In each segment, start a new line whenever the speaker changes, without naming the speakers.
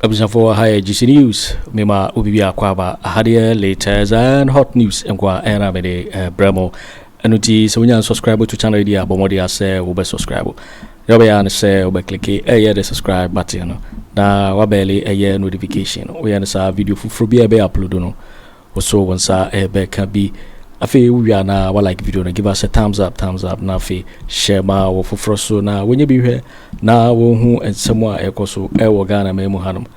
for higher GC News, Mima Ubibia Kwaba, Hadia, latest and hot news, and Kwa Aramede, Bremo, and Uti, so when you subscribe to channel, idea, Bomodia say, Uber subscribe. Yobayana say, Uber click the subscribe button. Now, Wabeli, a year notification. We understand video for Frubia Bay upload. Also, once a bear can be. Afi we are now like video give us a thumbs up now fi share ma wo foforo so na when you be here na wo hu ensemo a ekoso e wo Ghana me mu hanom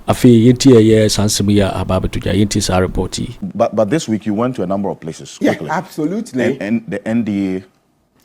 afi yenti eye sansem ya ababetuja yenti sa report.
But this week you went to a number of places quickly.
Yeah, absolutely.
And the NDA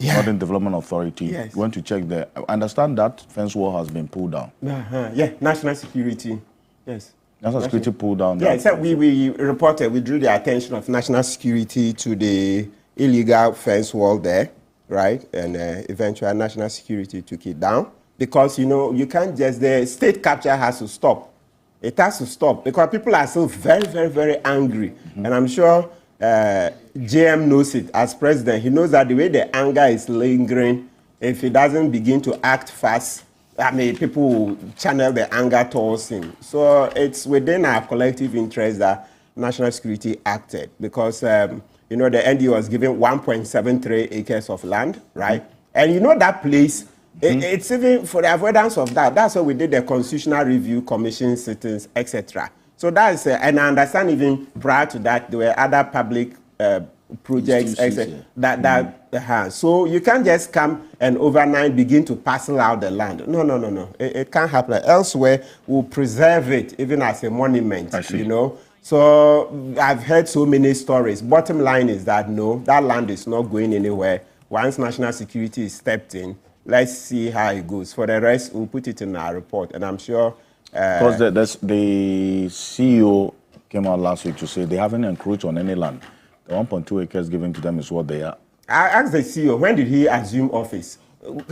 Northern Development Authority,
yes.
You went to check the I understand that fence wall has been pulled down.
Yeah, national security. Yes.
National security pulled down.
Yeah, so we reported, we drew the attention of national security to the illegal fence wall there, right? And eventually national security took it down because, you know, you can't just, the state capture has to stop. It has to stop because people are still very, very, very angry. And I'm sure JM knows it as president. He knows that the way the anger is lingering, if he doesn't begin to act fast, I mean, people will channel the anger towards him. So it's within our collective interest that national security acted because, you know, the NDA was given 1.73 acres of land, right? And you know that place, it's even for the avoidance of that. That's why we did the Constitutional Review Commission sittings, etc. So that's, and I understand even prior to that, there were other public projects, etc. So you can't just come and overnight begin to parcel out the land. No. It can't happen. Elsewhere, we'll preserve it even as a monument, you know. So I've heard so many stories. Bottom line is that no, that land is not going anywhere. Once national security is stepped in, let's see how it goes. For the rest, we'll put it in our report. And I'm sure...
Because the CEO came out last week to say they haven't encroached on any land. The 1.2 acres given to them is what they are. I
asked the CEO, when did he assume office?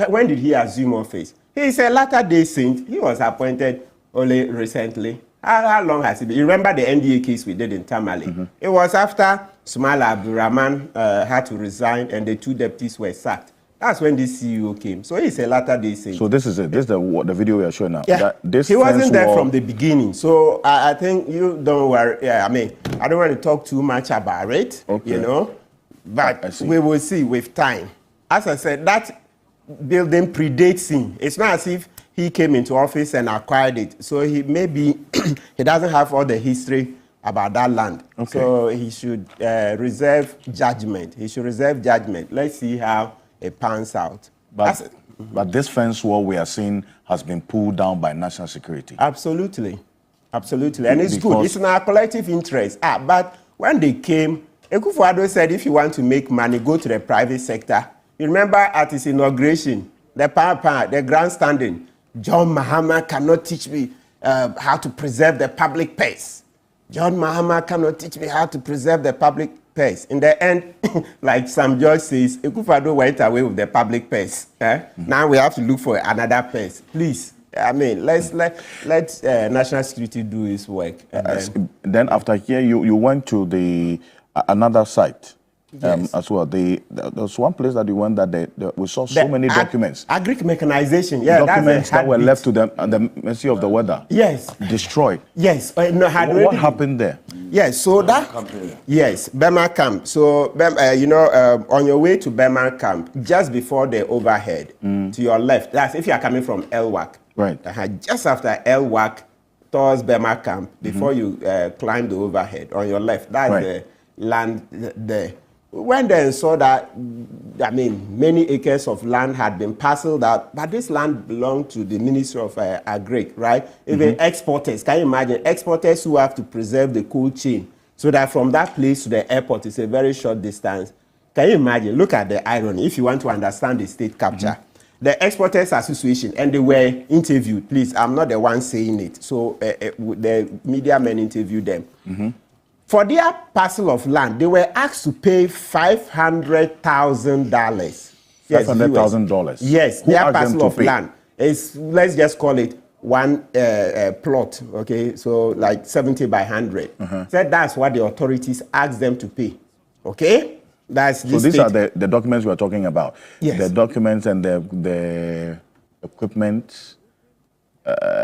When did he assume office? He is a latter-day saint. He was appointed only recently. How long has he been? You remember the NDA case we did in Tamale? It was after Sumala Abdurrahman had to resign and the two deputies were sacked. That's when this CEO came. So he's a latter-day saint.
So this is it. This is the video we are showing now.
Yeah. He wasn't there from the beginning. So I think you don't worry. Yeah, I mean, I don't want to talk too much about it, you know. But we will see with time. As I said, that building predates him. It's not as if he came into office and acquired it. So he maybe he doesn't have all the history about that land. So he should reserve judgment. He should reserve judgment. Let's see how it pans out.
But this fence wall we are seeing has been pulled down by national security.
Absolutely. And it's good. It's in our collective interest. But when they came, Akufo Addo said, if you want to make money, go to the private sector. You remember at his inauguration, the grandstanding, John Mahama cannot teach me how to preserve the public purse. John Mahama cannot teach me how to preserve the public purse. In the end, like Sam George says, Akufo Addo went away with the public purse. Now we have to look for another purse. Please. I mean, let national security do its work.
Then after here, you went to the another site as well. There's one place that you went that we saw so many documents.
Agric mechanization, yeah.
Documents that were left to them at the mercy of the weather.
Yes.
Destroyed.
Yes.
What happened there?
Yes, so Bawumia Camp. So, you know, on your way to Bawumia Camp, just before the overhead, to your left, that's if you are coming from Elwak.
Right.
Just after Elwak, towards Bawumia Camp, before you climb the overhead, on your left, that's the land there. We went there and saw that, I mean, many acres of land had been parceled out, but this land belonged to the Ministry of Agric, right? Even exporters, can you imagine? Exporters who have to preserve the cold chain so that from that place to the airport is a very short distance. Can you imagine? Look at the irony, if you want to understand the state capture. The Exporters Association, and they were interviewed, please, I'm not the one saying it, so the media men interviewed them. For their parcel of land, they were asked to pay $500,000.
$500,000?
Yes, their parcel of land. Let's just call it one plot, okay? So like 70 by 100. So that's what the authorities asked them to pay, okay?
So these are the documents we are talking about.
Yes.
The documents and the equipment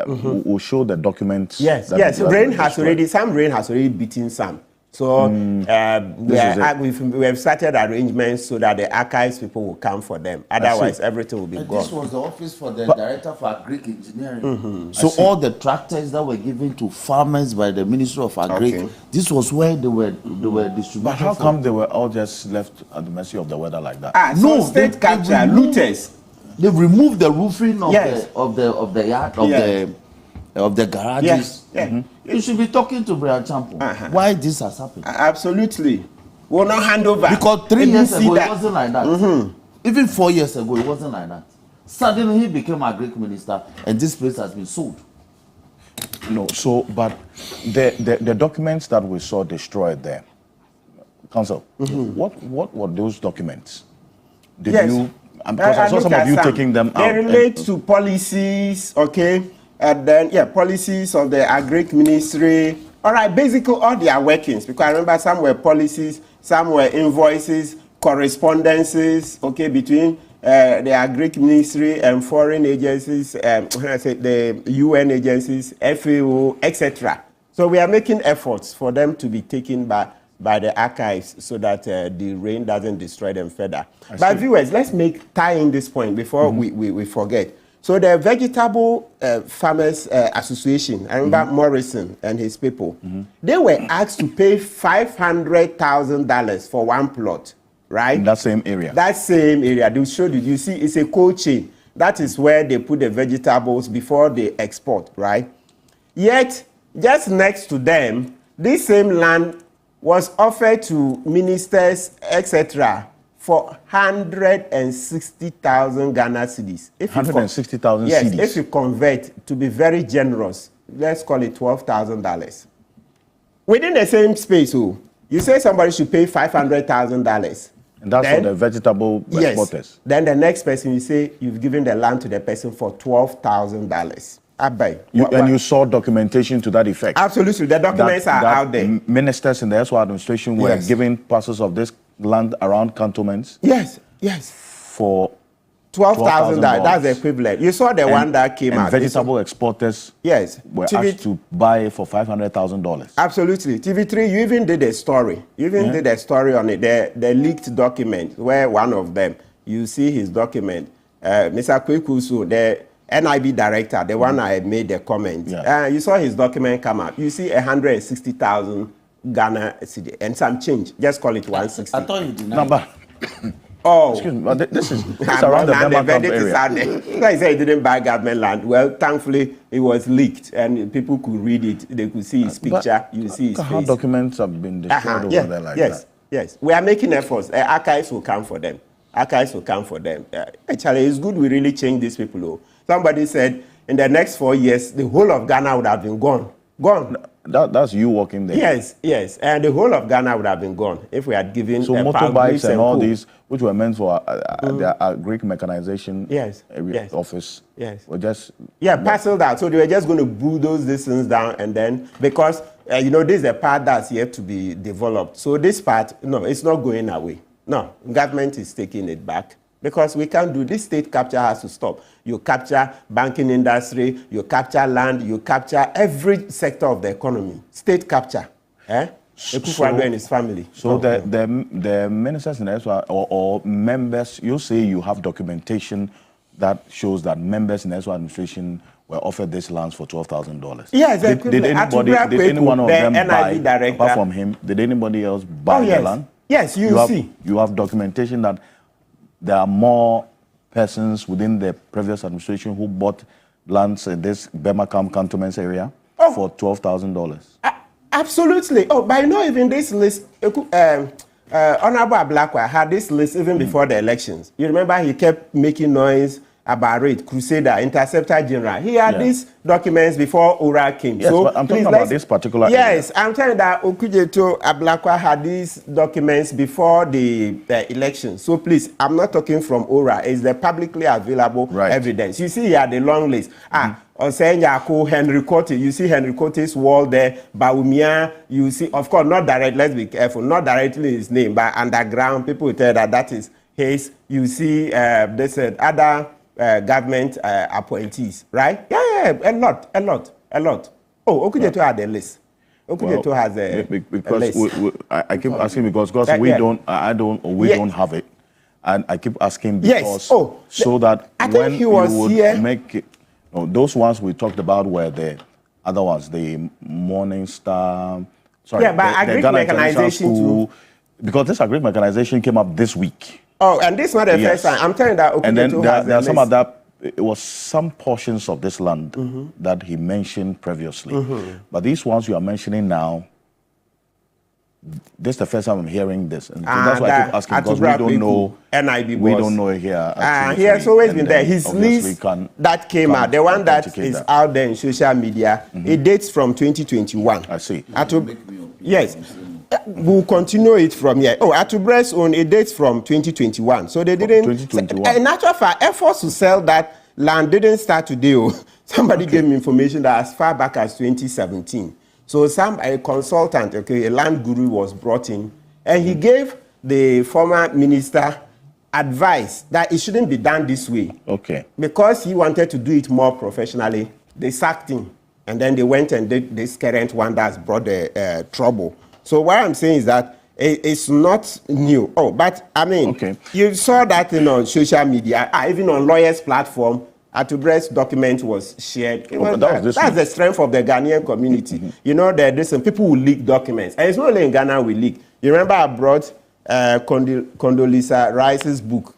will show the documents.
Yes,
that
yes.
that
Rain
were
has
destroyed.
rain has already beaten some. So we have started arrangements so that the archives people will come for them. Otherwise, everything will be gone.
This was the office for the Director for Agric Engineering. So all the tractors that were given to farmers by the Ministry of Agric, this was where they were distributed.
But how come they were all just left at the mercy of the weather like that?
No, state capture, looters.
They've removed the roofing of
Yes.
the yard of the garages. You should be talking to Brian Champo. Why this has happened?
Absolutely. We'll not hand over.
Because 3 years ago it wasn't like that. Even 4 years ago it wasn't like that. Suddenly he became a Greek minister and this place has been sold.
No, so but the documents that we saw destroyed there, Council, what were those documents? Did you? Because I saw some of you taking them out.
They relate to policies, okay, and then policies of the Agric Ministry. All right, basically all their workings. Because I remember some were policies, some were invoices, correspondences, okay, between the Agric Ministry and foreign agencies, when I say the UN agencies, FAO, etc. So we are making efforts for them to be taken by the archives so that the rain doesn't destroy them further. But viewers, let's tie in this point before we forget. So the Vegetable Farmers Association, I remember Morrison and his people, they were asked to pay $500,000 for one plot, right?
In that same area.
That same area. They showed you see, it's a cold chain. That is where they put the vegetables before they export, right? Yet, just next to them, this same land was offered to ministers, etc., for 160,000 Ghana cedis.
160,000
yes,
cedis.
if you convert, to be very generous, let's call it $12,000. Within the same space, you say somebody should pay $500,000.
And that's for the vegetable exporters.
Then the next person, you say you've given the land to the person for $12,000.
And you saw documentation to that effect.
Absolutely, the documents are out there.
Ministers in the SY administration were giving parcels of this land around cantonments.
Yes.
For
$12,000. That's the equivalent. You saw the one that came out.
Vegetable exporters. Were asked to buy it for $500,000.
Absolutely. TV3, you even did a story. You even did a story on it. The leaked document where one of them, you see his document. Mr. Kweku, the NIB director, the one I made the comment. You saw his document come out. You see 160,000 Ghana cedi and some change. Just call it 160.
I thought you did not.
Number. Excuse me, but this is around the Bema Camp area.
Like I said, he didn't buy government land. Well, thankfully, it was leaked and people could read it. They could see his picture. You see his
how
face.
Documents have been destroyed over there like that.
Yes. We are making efforts. Archives will come for them. Actually, it's good we really change these people. Though. Somebody said in the next 4 years, the whole of Ghana would have been gone.
That's you walking there.
Yes. And the whole of Ghana would have been gone if we had given
motorbikes and all these, which were meant for the Greek mechanization office. Were just
parceled out. So they were just going to bulldoze these things down, and then because this is the part that's yet to be developed. So this part, no, it's not going away. No, government is taking it back. Because we can't do this. State capture has to stop. You capture banking industry, you capture land, you capture every sector of the economy. State capture. Akufo Addo and his family.
So the ministers in SY or members, you say you have documentation that shows that members in the SY administration were offered these lands for $12,000.
Yes,
did any one of them buy, apart from him, did anybody else buy the land?
Yes, you see.
You have documentation that there are more persons within the previous administration who bought lands in this Bema Camp cantonments area for $12,000.
Absolutely. But even this list, Honorable Ablakwa had this list even before the elections. You remember he kept making noise about it, Crusader, Interceptor General. He had these documents before ORAL came.
Yes, but I'm talking about this particular area.
I'm telling you that Okujeto Ablakwa had these documents before the election. So please, I'm not talking from ORAL. It's the publicly available evidence. You see here the long list. Osenya, Henry Cote, you see Henry Cote's wall there, Bawumia, you see, of course, not direct, let's be careful, not directly his name, but underground, people will tell that is his. You see, they said other government appointees, right? Yeah, a lot. Oh, Okujeto had a list. Okujeto has a
because
list.
I keep asking because we don't have it, and I keep asking because so that
I
when
think he was
you would
here.
make it, those ones we talked about were the other ones, the Morning Star. Sorry,
but
the Ghana International School, because this agri mechanization came up this week.
Oh, and this is not the first time. I'm telling you that Okujeto
and then there are some
list.
other. It was some portions of this land that he mentioned previously, but these ones you are mentioning now. This is the first time I'm hearing this, and so that's why I keep asking because we don't know.
NIB
we don't know here.
He has always been there. His list that came out, the one that is out there in social media, it dates from 2021.
I see.
Yes. We'll continue it from here. Oh, Atubra's own, it dates from 2021. So they didn't.
2021.
In actual fact, efforts to sell that land didn't start today. Somebody gave me information that as far back as 2017. So a consultant, a land guru was brought in, and he gave the former minister advice that it shouldn't be done this way.
Okay.
Because he wanted to do it more professionally, they sacked him. And then they went and did this current one that's brought the trouble. So what I'm saying is that it's not new. Oh, but I mean, you saw that on social media, even on lawyers' platform, Atubra's document was shared. That's the strength of the Ghanaian community. You know, there's some people who leak documents. And it's not only in Ghana we leak. You remember I brought Condoleezza Rice's book,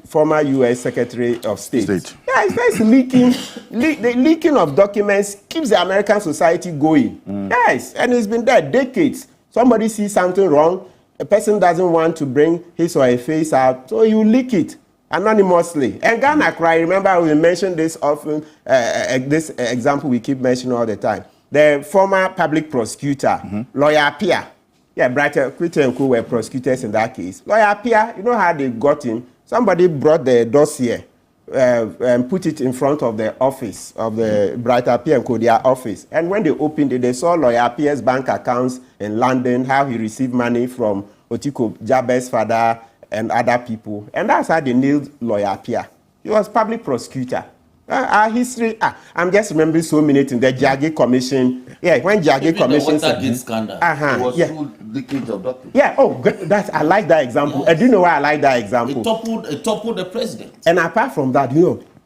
former U.S. Secretary of State. Yeah, it's leaking. The leaking of documents keeps the American society going. Yes, and it's been there decades. Somebody sees something wrong, a person doesn't want to bring his or her face out, so you leak it anonymously. And Ghana cry, remember we mentioned this often, this example we keep mentioning all the time. The former public prosecutor, Lawyer Pia, Brighter Kweku were prosecutors in that case. Lawyer Pia, you know how they got him? Somebody brought the dossier and put it in front of the office of the Brighter Pia and Kodia office. And when they opened it, they saw Lawyer Pia's bank accounts in London, how he received money from Otiko Jabe's father and other people. And that's how they nailed Lawyer Pia. He was public prosecutor. Our history, I'm just remembering so many things. The Jáil Commission, when Jáil Commission
said, scandal, it was through leakage of documents.
I like that example. Do you know why I like that example?
It toppled the president.
And apart from that,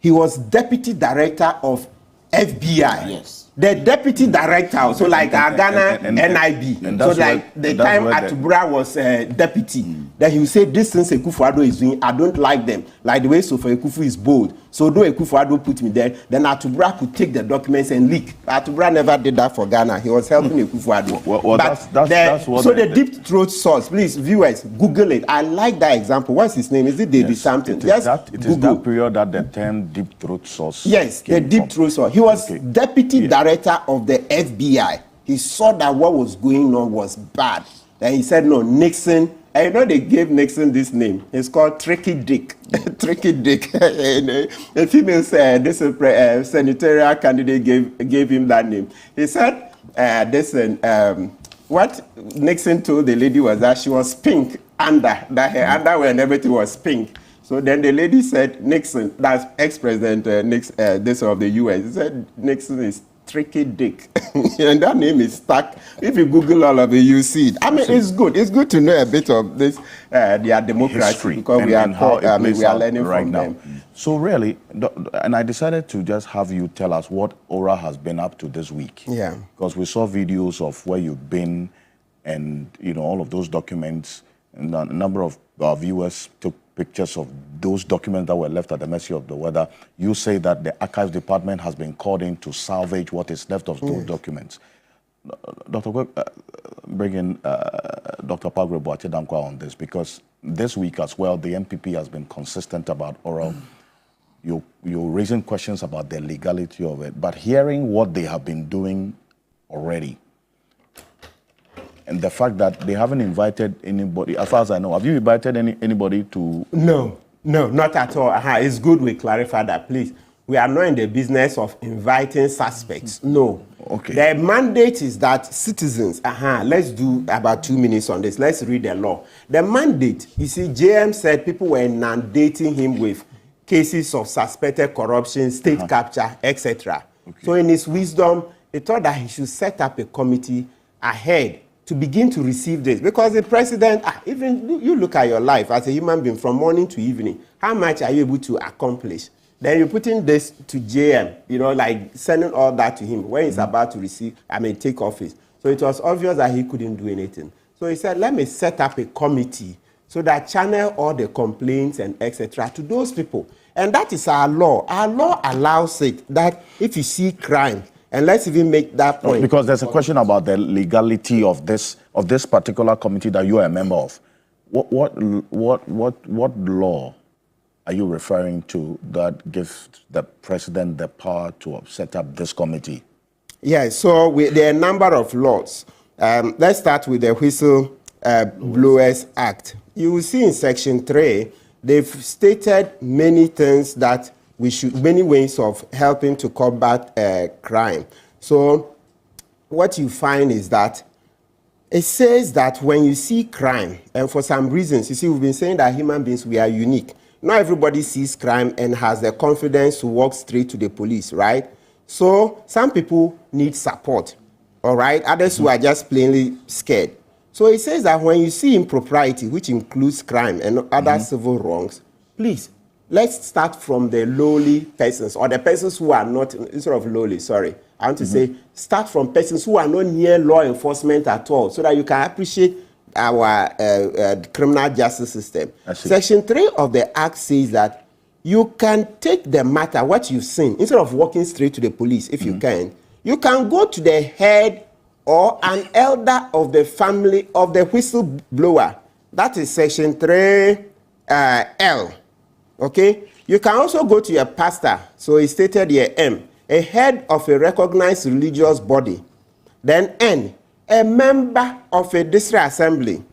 he was deputy director of FBI.
Yes.
The deputy director, so like Ghana NIB. So like the time Atubra was deputy, then he would say, this things Akufo Addo is doing, I don't like them. Like the way Sofa Akufo is bold. So though Akufo Addo put me there, then Atubra could take the documents and leak. Atubra never did that for Ghana. He was helping Akufo Addo.
That's what
the deep throat source, please, viewers, Google it. I like that example. What's his name? Is it David something?
It is that period that the term deep throat source.
Yes, the deep throat source. He was deputy director of the FBI. He saw that what was going on was bad. Then he said, no, Nixon. And they gave Nixon this name. It's called Tricky Dick. Tricky Dick. A female senatorial candidate gave him that name. He said, what Nixon told the lady was that she was pink that her underwear and everything was pink. So then the lady said, Nixon, that's ex-president this of the U.S., he said Nixon is Tricky Dick. And that name is stuck. If you Google all of it, you see it. I mean, it's good. It's good to know a bit of this, their democracy,
history,
because we are learning
right
from
now.
them.
So really, and I decided to just have you tell us what ORAL has been up to this week.
Yeah.
Because we saw videos of where you've been and, all of those documents. And a number of our viewers took pictures of those documents that were left at the mercy of the weather. You say that the Archives Department has been called in to salvage what is left of those documents. Dr. Bring in Dr. Boakye Agyarko on this, because this week as well, the MPP has been consistent about ORAL. You're raising questions about the legality of it, but hearing what they have been doing already, and the fact that they haven't invited anybody, as far as I know, have you invited anybody to?
No, not at all. It's good we clarify that, please. We are not in the business of inviting suspects. No.
Okay.
The mandate is that citizens, let's do about 2 minutes on this. Let's read the law. The mandate, you see, JM said people were inundating him with cases of suspected corruption, state capture, etc. Okay. So in his wisdom, he thought that he should set up a committee ahead to begin to receive this. Because the president, even you look at your life as a human being from morning to evening, how much are you able to accomplish? Then you're putting this to JM, like sending all that to him when he's about to take office. So it was obvious that he couldn't do anything. So he said, let me set up a committee so that channel all the complaints and etc. to those people. And that is our law. Our law allows it that if you see crime, and let's even make that point.
Because there's a question about the legality of this particular committee that you are a member of. What law are you referring to that gives the president the power to set up this committee? Yeah,
so there are a number of laws. Let's start with the Whistleblowers Act. You will see in Section 3, they've stated many things that many ways of helping to combat crime. So what you find is that it says that when you see crime, and for some reasons, you see, we've been saying that human beings, we are unique. Not everybody sees crime and has the confidence to walk straight to the police, right? So some people need support, all right? Others who are just plainly scared. So it says that when you see impropriety, which includes crime and other civil wrongs, please, let's start from the lowly persons, or the persons who are not, instead of lowly, sorry. I want to say, start from persons who are not near law enforcement at all, so that you can appreciate our criminal justice system. Section 3 of the Act says that you can take the matter, what you've seen, instead of walking straight to the police, if you can go to the head or an elder of the family of the whistleblower. That is Section 3L. Okay? You can also go to your pastor. So he stated here, M, a head of a recognized religious body. Then N, a member of a district assembly.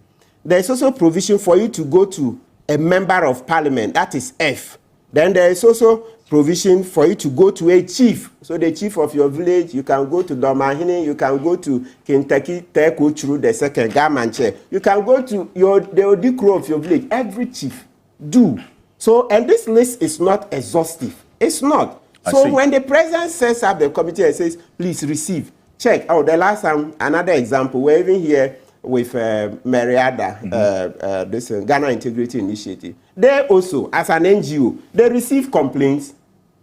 There is also provision for you to go to a member of parliament. That is F. Then there is also provision for you to go to a chief. So the chief of your village, you can go to Domahine, you can go to Kentucky, Tekochuru, the second Gamanche. You can go to the Odikro of your village. Every chief do. So, and this list is not exhaustive. It's not. So when the president sets up the committee and says, please receive, check. Oh, the last time, another example, we're even here with Mariada, this Ghana Integrity Initiative. They also, as an NGO, they receive complaints.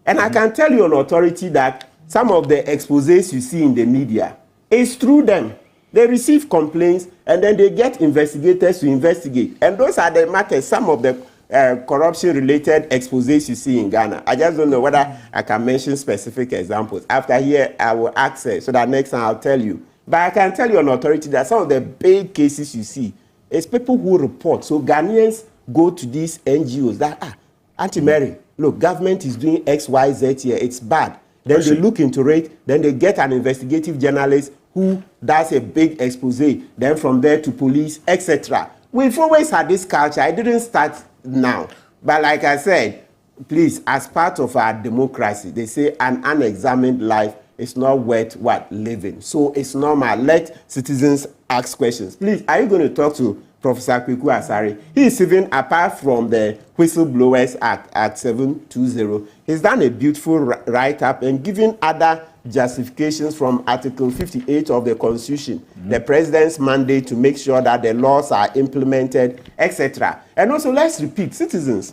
And I can tell you on authority that some of the exposés you see in the media is through them. They receive complaints and then they get investigators to investigate. And those are the matters, some of the corruption-related exposés you see in Ghana. I just don't know whether I can mention specific examples. After here, I will access, so that next time I'll tell you. But I can tell you on authority that some of the big cases you see is people who report. So Ghanaians go to these NGOs that, Auntie Mary, look, government is doing X, Y, Z here. It's bad. Then they look into it. Then they get an investigative journalist who does a big expose. Then from there to police, etc. We've always had this culture. I didn't start now. But like I said, please, as part of our democracy, they say an unexamined life is not worth what living. So it's normal. Let citizens ask questions. Please, are you going to talk to Professor Kweku Asare? He is even, apart from the Whistleblowers Act, Act 720, he's done a beautiful write-up and given other justifications from Article 58 of the Constitution, the President's mandate to make sure that the laws are implemented, etc. And also, let's repeat, citizens,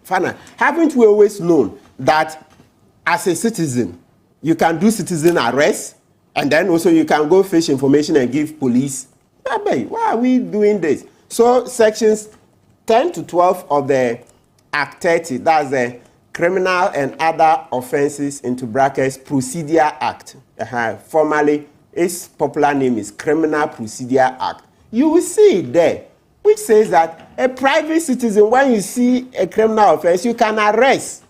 Fana, haven't we always known that as a citizen, you can do citizen arrest, and then also you can go fetch information and give police? Why are we doing this? So sections 10 to 12 of the Act 30, that's the Criminal and Other Offenses into brackets Procedure Act. Formally, its popular name is Criminal Procedure Act. You will see it there, which says that a private citizen, when you see a criminal offense, you can arrest,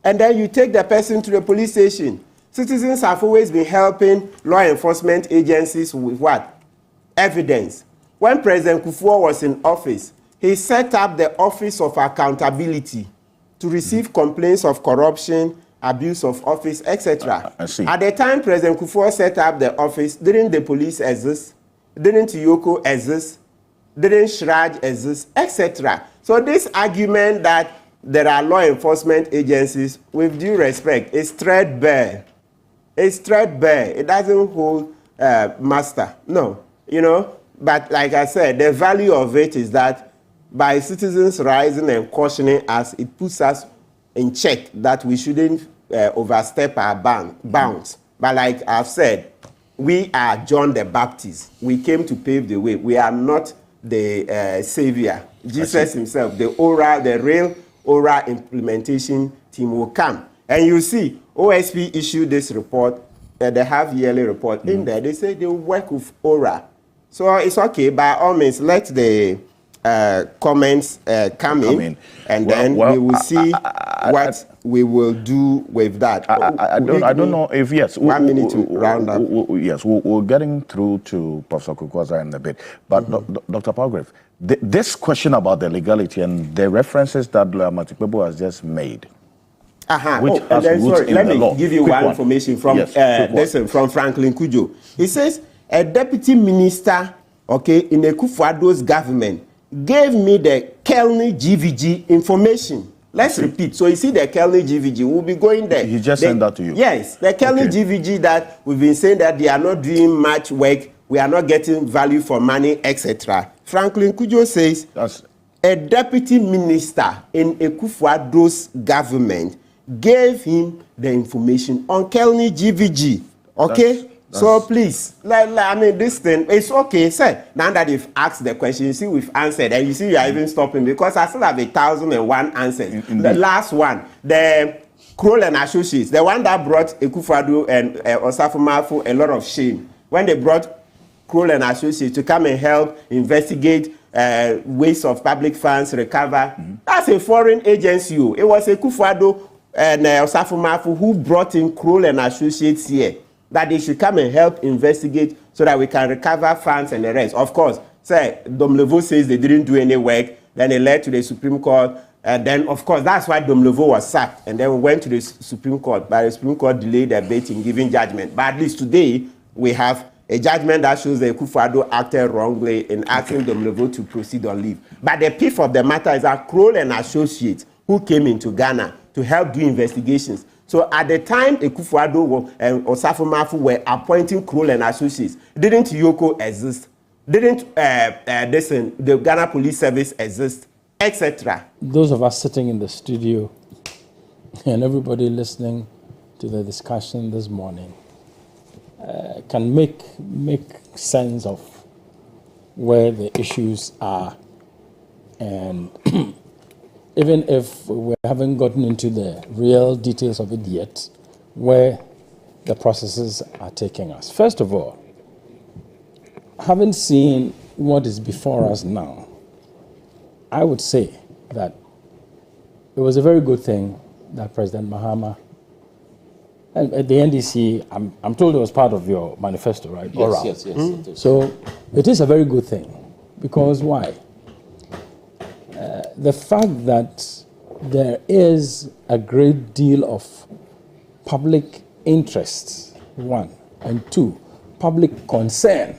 and then you take the person to the police station. Citizens have always been helping law enforcement agencies with what? Evidence. When President Kufuor was in office, he set up the Office of Accountability to receive complaints of corruption, abuse of office, etc. At the time President Kufuor set up the office, didn't the police exist? Didn't Yoko exist? Didn't Shraj exist? Etc. So this argument that there are law enforcement agencies, with due respect, is threadbare. It's threadbare. It doesn't hold master. No, you know. But like I said, the value of it is that by citizens rising and cautioning us, it puts us in check that we shouldn't overstep our bounds. But like I've said, we are John the Baptist. We came to pave the way. We are not the savior. Jesus himself, the real oral implementation team will come. And you see, OSP issued this report, the half-yearly report. In there, they say they work with oral. So it's okay. By all means, let the comments come in, and then we will see what we will do with that.
I don't know if, yes.
1 minute to round up.
Yes, we're getting through to Professor Kukwasa in a bit. But Dr. Palgrave, this question about the legality and the references that Matikbebo has just made, which has roots in
let
the
me
law.
give you
Quick
one
one.
information from
Yes,
from Franklin Kujo. He says a deputy minister, in Akufo Addo's government, gave me the Kelny GVG information. Let's repeat. So you see the Kelny GVG, we'll be going there.
He just sent that to you?
Yes, the Kelny GVG that we've been saying that they are not doing much work, we are not getting value for money, etc. Franklin Kujo says a deputy minister in Akufo Addo's government gave him the information on Kelny GVG. Okay? So please, this thing, it's okay, sir. Now that you've asked the question, you see we've answered, and you see you are even stopping because I still have 1,001 answers. The last one, the Kroll and Associates, the one that brought Akufo Addo and Osafo Mafu a lot of shame. When they brought Kroll and Associates to come and help investigate waste of public funds, recover, that's a foreign agency. It was Akufo Addo and Osafo Mafu who brought in Kroll and Associates here, that they should come and help investigate so that we can recover funds and the rest. Of course, Domlevo says they didn't do any work, then they led to the Supreme Court, and then, of course, that's why Domlevo was sacked, and then we went to the Supreme Court, but the Supreme Court delayed their bait in giving judgment. But at least today, we have a judgment that shows that Akufo Addo acted wrongly in asking Domlevo to proceed on leave. But the pith of the matter is that Kroll and Associates, who came into Ghana to help do investigations. So at the time Akufo Addo and Osafo Mafu were appointing Kroll and Associates, didn't Yoko exist? Didn't the Ghana Police Service exist, etc.?
Those of us sitting in the studio and everybody listening to the discussion this morning can make sense of where the issues are, and even if we haven't gotten into the real details of it yet, where the processes are taking us. First of all, having seen what is before us now, I would say that it was a very good thing that President Mahama, and at the NDC, I'm told it was part of your manifesto, right?
Yes.
So it is a very good thing, because why? The fact that there is a great deal of public interest, one, and two, public concern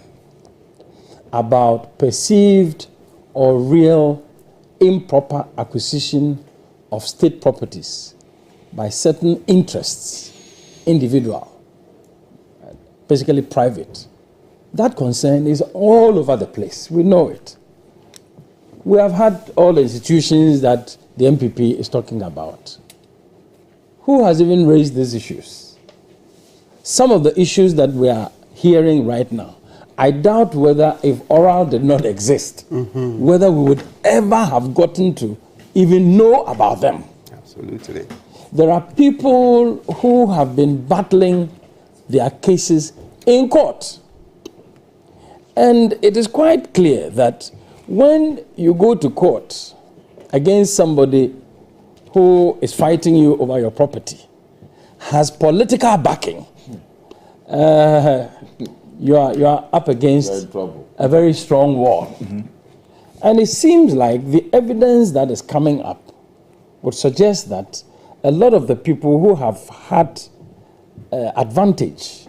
about perceived or real improper acquisition of state properties by certain interests, individual, basically private. That concern is all over the place. We know it. We have had all the institutions that the MPP is talking about. Who has even raised these issues? Some of the issues that we are hearing right now, I doubt whether if oral did not exist, whether we would ever have gotten to even know about them.
Absolutely.
There are people who have been battling their cases in court. And it is quite clear that when you go to court against somebody who is fighting you over your property, has political backing, you are up against a very strong wall. And it seems like the evidence that is coming up would suggest that a lot of the people who have had advantage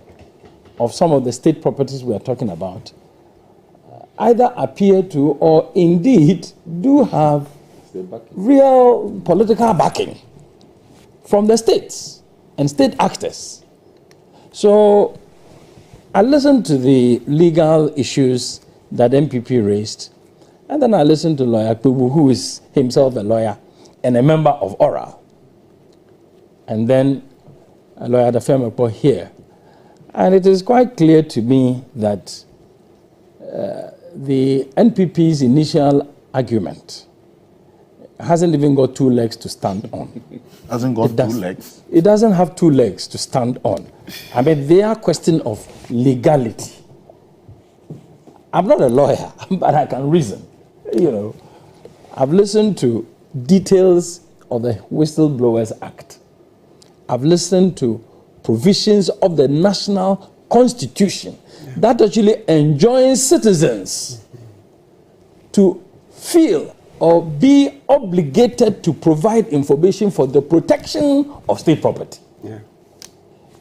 of some of the state properties we are talking about either appear to or indeed do have real political backing from the states and state actors. So I listened to the legal issues that MPP raised, and then I listened to Lawyer Akufo, who is himself a lawyer and a member of ORAL, and then Lawyer Afenyo Markins here. And it is quite clear to me that the NPP's initial argument hasn't even got 2 legs to stand on.
Hasn't got 2 legs?
It doesn't have 2 legs to stand on. I mean, they are a question of legality. I'm not a lawyer, but I can reason. You know, I've listened to details of the Whistleblowers Act. I've listened to provisions of the national constitution that actually enjoins citizens to feel or be obligated to provide information for the protection of state property.
Yeah.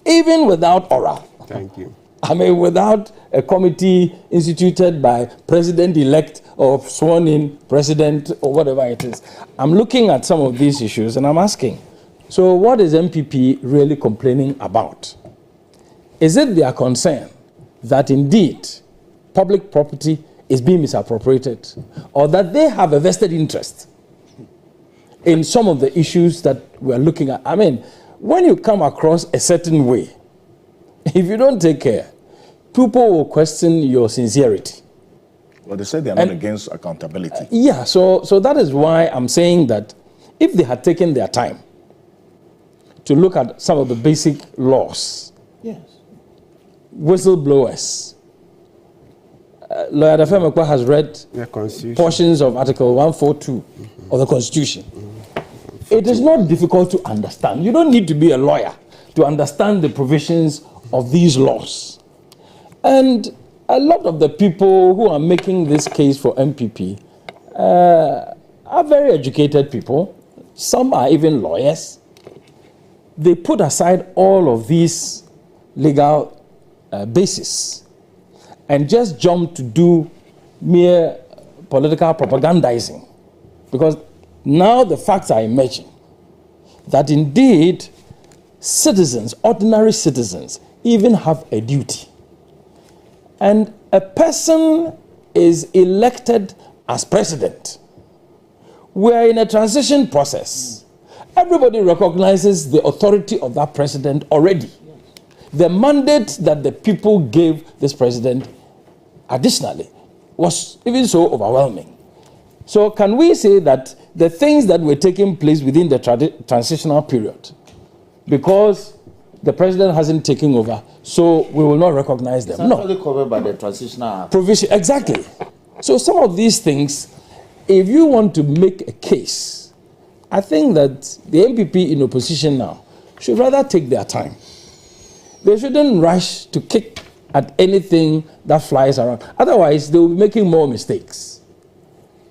Even without oral.
Thank you.
I mean, without a committee instituted by president-elect or sworn-in president or whatever it is. I'm looking at some of these issues and I'm asking, so what is MPP really complaining about? Is it their concern that indeed public property is being misappropriated, or that they have a vested interest in some of the issues that we're looking at? I mean, when you come across a certain way, if you don't take care, people will question your sincerity.
Well, they say they're not against accountability.
Yeah, so that is why I'm saying that if they had taken their time to look at some of the basic laws,
Yes.
whistleblowers, Lawyer Afenyo Markins has read portions of Article 142 of the Constitution. It is not difficult to understand. You don't need to be a lawyer to understand the provisions of these laws. And a lot of the people who are making this case for MPP are very educated people. Some are even lawyers. They put aside all of these legal basis and just jump to do mere political propagandizing. Because now the facts are emerging that indeed citizens, ordinary citizens, even have a duty. And a person is elected as president. We are in a transition process. Everybody recognizes the authority of that president already. The mandate that the people gave this president additionally was even so overwhelming. So can we say that the things that were taking place within the transitional period, because the president hasn't taken over, so we will not recognize them?
It's actually covered by the transitional
provision. Exactly. So some of these things, if you want to make a case, I think that the MPP in opposition now should rather take their time. They shouldn't rush to kick at anything that flies around. Otherwise, they will be making more mistakes.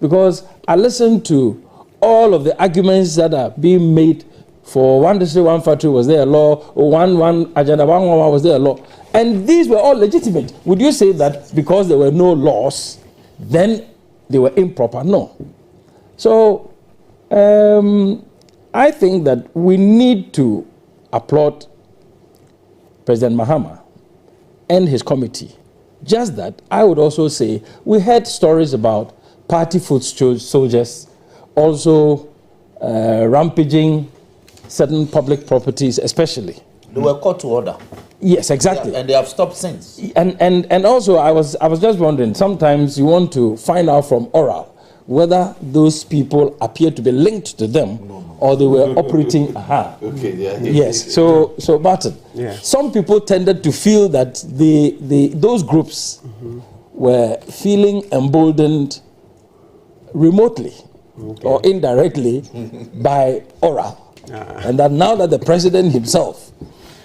Because I listened to all of the arguments that are being made for 1 district, 1 factory, was there a law? Or one agenda, 1 was there a law? And these were all legitimate. Would you say that because there were no laws, then they were improper? No. So I think that we need to applaud President Mahama and his committee. Just that, I would also say, we heard stories about party foot soldiers also rampaging certain public properties, especially.
They were called to order.
Yes, exactly.
Yeah, and they have stopped since.
And also, I was just wondering, sometimes you want to find out from oral whether those people appear to be linked to them or they were operating.
Okay, yeah.
Yes, so Barton, some people tended to feel that those groups were feeling emboldened remotely or indirectly by oral. And that now that the president himself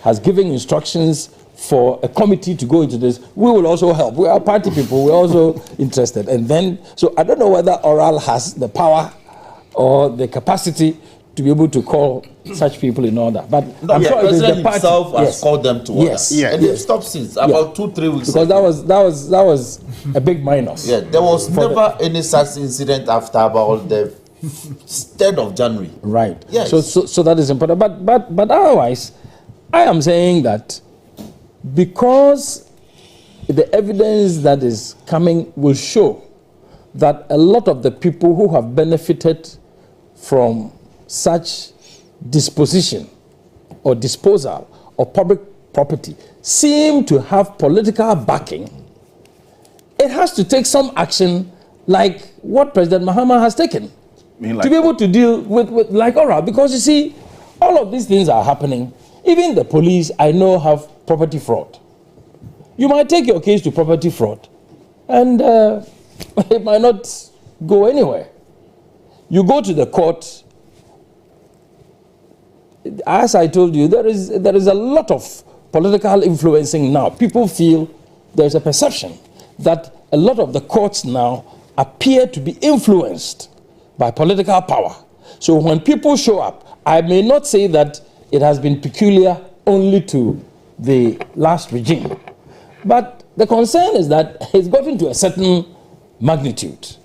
has given instructions for a committee to go into this, we will also help. We are party people, we're also interested. And then, so I don't know whether oral has the power or the capacity to be able to call such people in order. But
no,
I'm sure
the president
the party
himself has called them to order.
Yes.
And they've stopped since about 2-3 weeks
because
ago.
that was a big minus.
Yeah, there was never any such incident after about the 3rd of January.
Right.
Yes.
So that is important. But otherwise, I am saying that because the evidence that is coming will show that a lot of the people who have benefited from such disposition or disposal of public property seem to have political backing, it has to take some action like what President Mahama has taken to be able to deal with like oral. Because you see, all of these things are happening. Even the police, I know, have property fraud. You might take your case to property fraud and it might not go anywhere. You go to the court, as I told you, there is a lot of political influencing now. People feel there's a perception that a lot of the courts now appear to be influenced by political power. So when people show up, I may not say that it has been peculiar only to the last regime, but the concern is that it's gotten to a certain magnitude.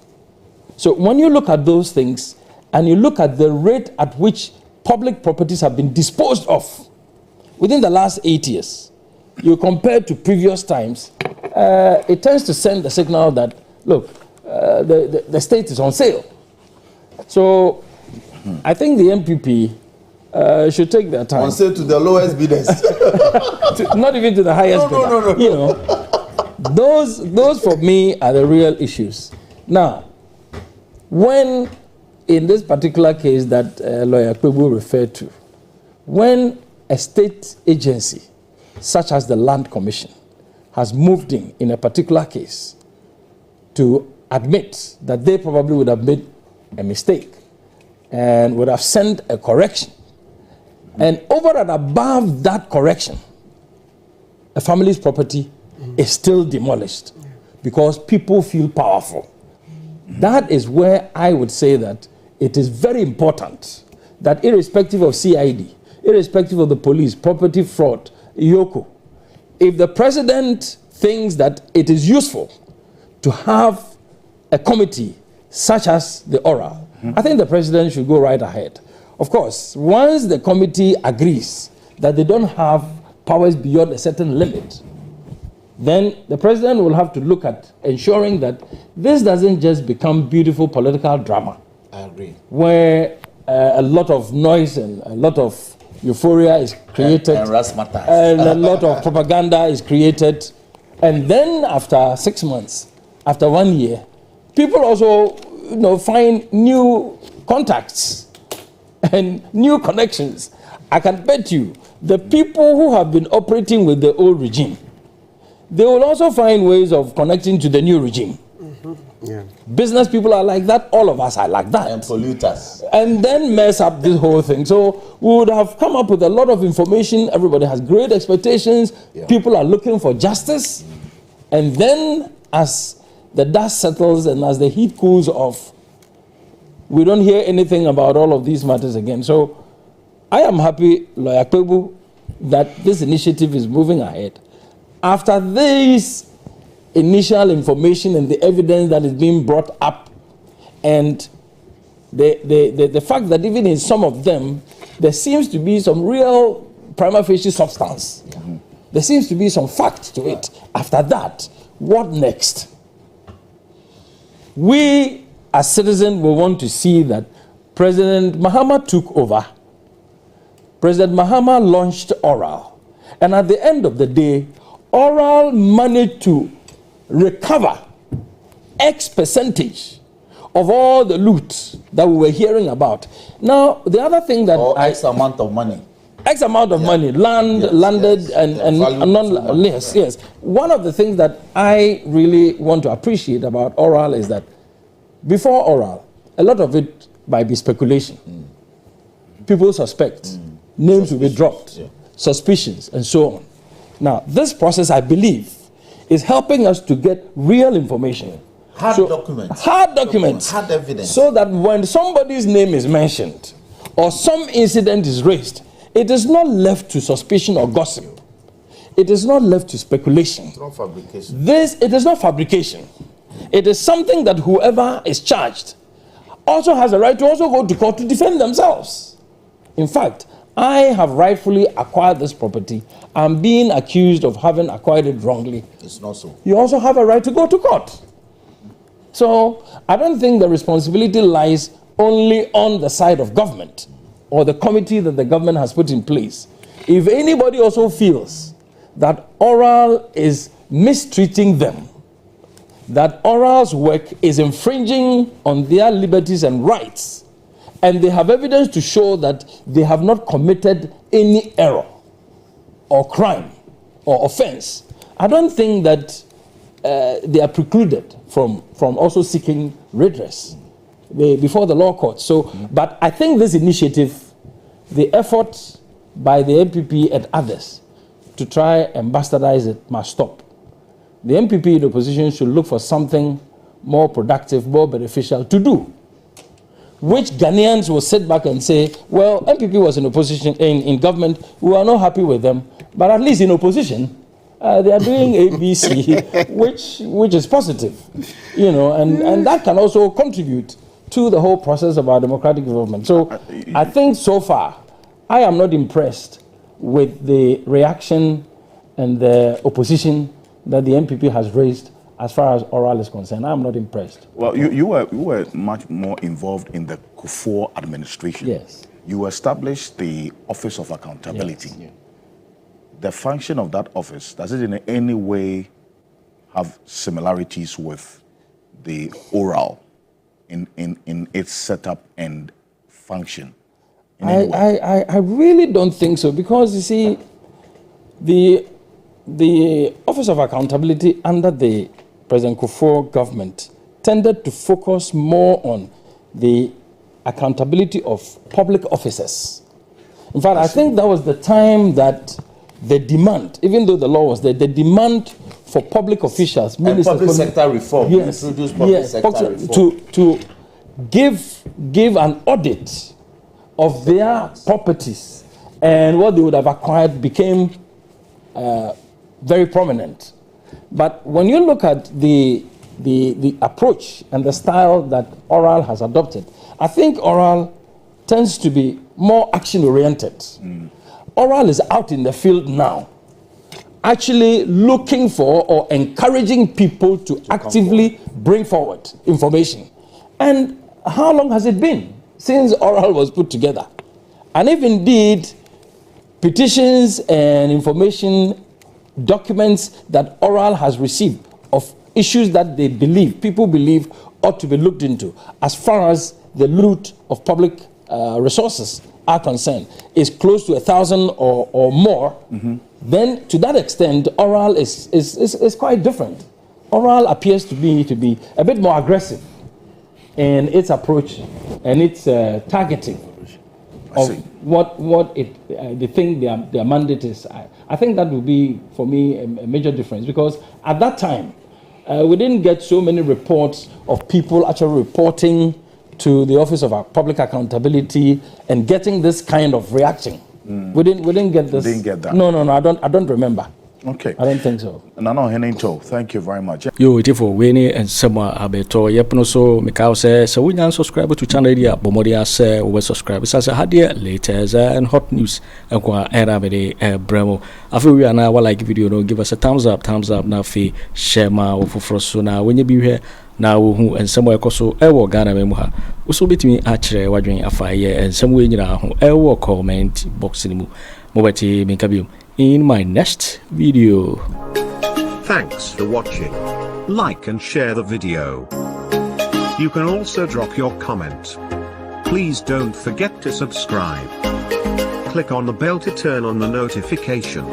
So when you look at those things and you look at the rate at which public properties have been disposed of within the last 8 years, you compare to previous times, it tends to send the signal that, look, the state is on sale. So I think the MPP should take their time.
On sale to the lowest bidders.
Not even to the highest bidder.
No.
You know, those for me are the real issues. Now, when in this particular case that lawyer Kweku referred to, when a state agency such as the Land Commission has moved in a particular case to admit that they probably would have made a mistake and would have sent a correction, and over and above that correction, a family's property is still demolished because people feel powerful. That is where I would say that it is very important that irrespective of CID, irrespective of the police, property fraud, Yoko, if the president thinks that it is useful to have a committee such as the oral, I think the president should go right ahead. Of course, once the committee agrees that they don't have powers beyond a certain limit, then the president will have to look at ensuring that this doesn't just become beautiful political drama.
I agree.
Where a lot of noise and a lot of euphoria is created, and a lot of propaganda is created, and then after 6 months, after 1 year, people also find new contacts and new connections. I can bet you the people who have been operating with the old regime, they will also find ways of connecting to the new regime. Yeah. Business people are like that, all of us are like that.
And polluters.
And then mess up this whole thing. So we would have come up with a lot of information. Everybody has great expectations. Yeah. People are looking for justice. And then as the dust settles and as the heat cools off, we don't hear anything about all of these matters again. So I am happy, Lawyer Kweku, that this initiative is moving ahead. After this initial information and the evidence that is being brought up, and the fact that even in some of them, there seems to be some real prima facie substance. Mm-hmm. There seems to be some fact to it. After that, what next? We, as citizens, will want to see that President Mahama took over. President Mahama launched oral. And at the end of the day, oral managed to recover X percentage of all the loot that we were hearing about. Now, the other thing that
X amount of money.
X amount of money, landed and non, yes. One of the things that I really want to appreciate about oral is that before oral, a lot of it might be speculation. People suspect, names will be dropped, suspicions, and so on. Now, this process, I believe, is helping us to get real information.
Hard documents. Hard evidence.
So that when somebody's name is mentioned or some incident is raised, it is not left to suspicion or gossip. It is not left to speculation.
It's not fabrication.
It is not fabrication. It is something that whoever is charged also has a right to also go to court to defend themselves. In fact, I have rightfully acquired this property. I'm being accused of having acquired it wrongly.
It's not so.
You also have a right to go to court. So I don't think the responsibility lies only on the side of government or the committee that the government has put in place. If anybody also feels that oral is mistreating them, that oral's work is infringing on their liberties and rights, and they have evidence to show that they have not committed any error or crime or offense, I don't think that they are precluded from also seeking redress before the law court. So, but I think this initiative, the effort by the MPP and others to try and bastardize it must stop. The MPP in opposition should look for something more productive, more beneficial to do, which Ghanaians will sit back and say, well, MPP was in opposition, in government, we are not happy with them, but at least in opposition, they are doing ABC, which is positive, you know, and that can also contribute to the whole process of our democratic development. So I think so far, I am not impressed with the reaction and the opposition that the MPP has raised as far as oral is concerned. I'm not impressed.
Well, you were much more involved in the Kufuor administration.
Yes.
You established the Office of Accountability.
Yes.
The function of that office, does it in any way have similarities with the oral in its setup and function?
I really don't think so, because you see, the Office of Accountability under the President Kufuor government tended to focus more on the accountability of public officers. In fact, I think that was the time that the demand, even though the law was there, the demand for public officials,
public sector reform,
yes,
introduce public sector reform.
To give an audit of their properties and what they would have acquired became very prominent. But when you look at the approach and the style that oral has adopted, I think oral tends to be more action-oriented. Oral is out in the field now, actually looking for or encouraging people to actively bring forward information. And how long has it been since oral was put together? And if indeed petitions and information documents that oral has received of issues that they believe, people believe, ought to be looked into as far as the loot of public resources are concerned, is close to 1,000 or more, then to that extent, oral is quite different. Oral appears to be a bit more aggressive in its approach and its targeting of what they think their mandate is. I think that would be, for me, a major difference, because at that time, we didn't get so many reports of people actually reporting to the Office of Public Accountability and getting this kind of reaction. We didn't get this.
Didn't get that.
No, I don't remember.
Okay.
I don't think so.
Nano Henento, thank you very much.
Yo, it for Winnie and Sama Abeto. Yepno so Mikao says, so we now subscribe to channel idea, Bomodia say, we subscribe. As a hadia later and hot news and Aremeyaw Bremo. After we are now like video, no, give us a thumbs up now fee share ma Ato Forson when you be here. Now who and somewhere koso ewo Ghana memuha uso betimi otchere wadwen afa ye and somewhere nyina ho ewo comment box ni mu mobati minkabium in my next video.
Thanks for watching. Like and share the video. You can also drop your comment. Please don't forget to subscribe. Click on the bell to turn on the notification.